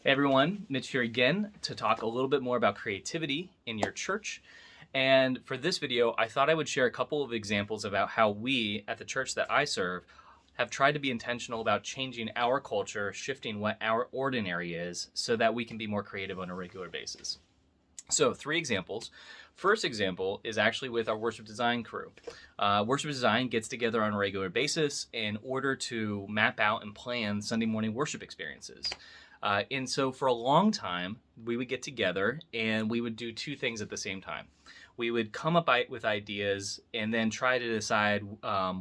Hey everyone, Mitch here again to talk a little bit more about creativity in your church. And for this video, I thought I would share a couple of examples about how we at the church that I serve have tried to be intentional about changing our culture, shifting what our ordinary is so that we can be more creative on a regular basis. So 3 examples. First example is actually with our worship design crew. Worship design gets together on a regular basis in order to map out and plan Sunday morning worship experiences. And so for a long time, we would get together and we would do 2 things at the same time. We would come up with ideas and then try to decide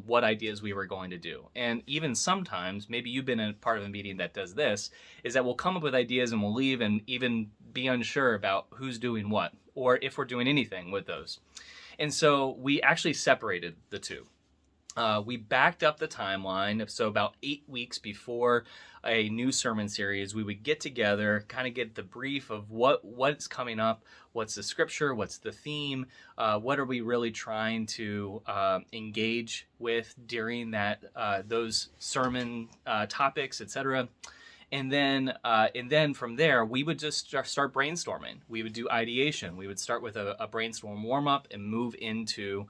what ideas we were going to do. And even sometimes, maybe you've been a part of a meeting that does this, is that we'll come up with ideas and we'll leave and even be unsure about who's doing what or if we're doing anything with those. And so we actually separated the 2. We backed up the timeline, so about 8 weeks before a new sermon series, we would get together, kind of get the brief of what's coming up, what's the scripture, what's the theme, what are we really trying to engage with during those sermon topics, etc. And then from there, we would just start brainstorming. We would do ideation. We would start with a brainstorm warm-up and move into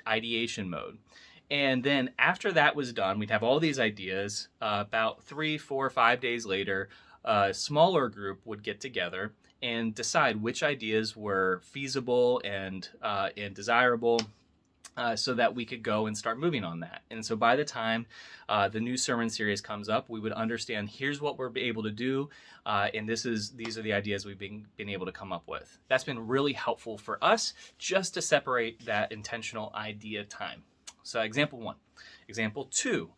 ideation mode. And then after that was done, we'd have all these ideas. About 3, 4, 5 days later, a smaller group would get together and decide which ideas were feasible and desirable, so that we could go and start moving on that. And so by the time the new sermon series comes up, we would understand, here's what we're able to do, and these are the ideas we've been able to come up with. That's been really helpful for us, just to separate that intentional idea time. So example 1. Example 2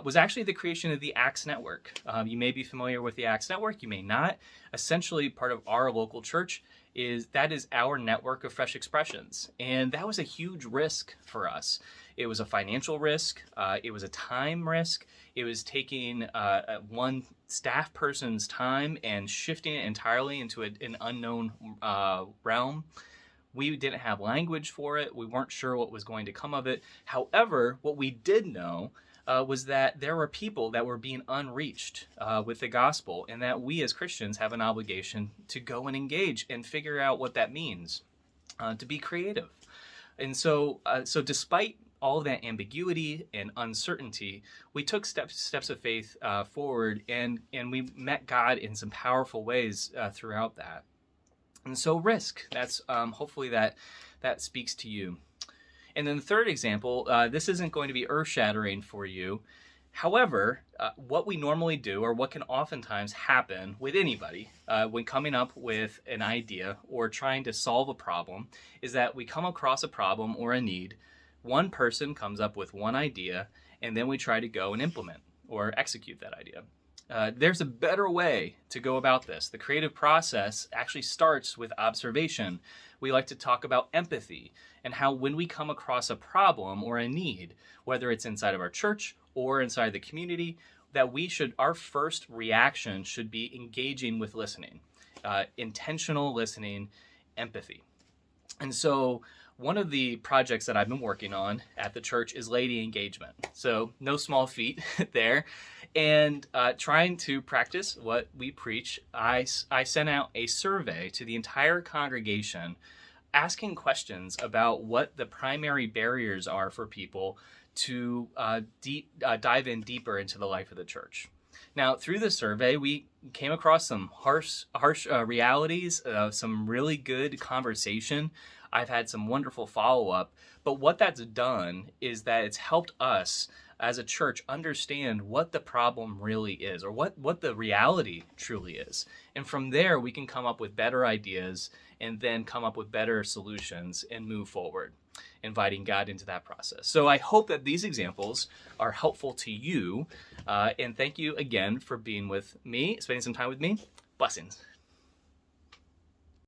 was actually the creation of the Acts Network. You may be familiar with the Acts Network, you may not. Essentially, part of our local church is our network of fresh expressions. And that was a huge risk for us. It was a financial risk. It was a time risk. It was taking one staff person's time and shifting it entirely into an unknown realm. We didn't have language for it. We weren't sure what was going to come of it. However, what we did know was that there were people that were being unreached with the gospel, and that we as Christians have an obligation to go and engage and figure out what that means, to be creative. And so despite all of that ambiguity and uncertainty, we took steps of faith forward, and we met God in some powerful ways throughout that. And so risk, that's hopefully that speaks to you. And then the third example, this isn't going to be earth-shattering for you. However, what we normally do, or what can oftentimes happen with anybody when coming up with an idea or trying to solve a problem, is that we come across a problem or a need. One person comes up with one idea, and then we try to go and implement or execute that idea. There's a better way to go about this. The creative process actually starts with observation. We like to talk about empathy and how when we come across a problem or a need, whether it's inside of our church or inside the community, that our first reaction should be engaging with listening, intentional listening, empathy. And so one of the projects that I've been working on at the church is lady engagement. So no small feat there. And trying to practice what we preach, I sent out a survey to the entire congregation asking questions about what the primary barriers are for people to dive in deeper into the life of the church. Now, through the survey, we came across some harsh realities, some really good conversation. I've had some wonderful follow-up, but what that's done is that it's helped us as a church understand what the problem really is, or what the reality truly is. And from there, we can come up with better ideas and then come up with better solutions and move forward, inviting God into that process. So I hope that these examples are helpful to you, and thank you again for being with me, spending some time with me. Blessings.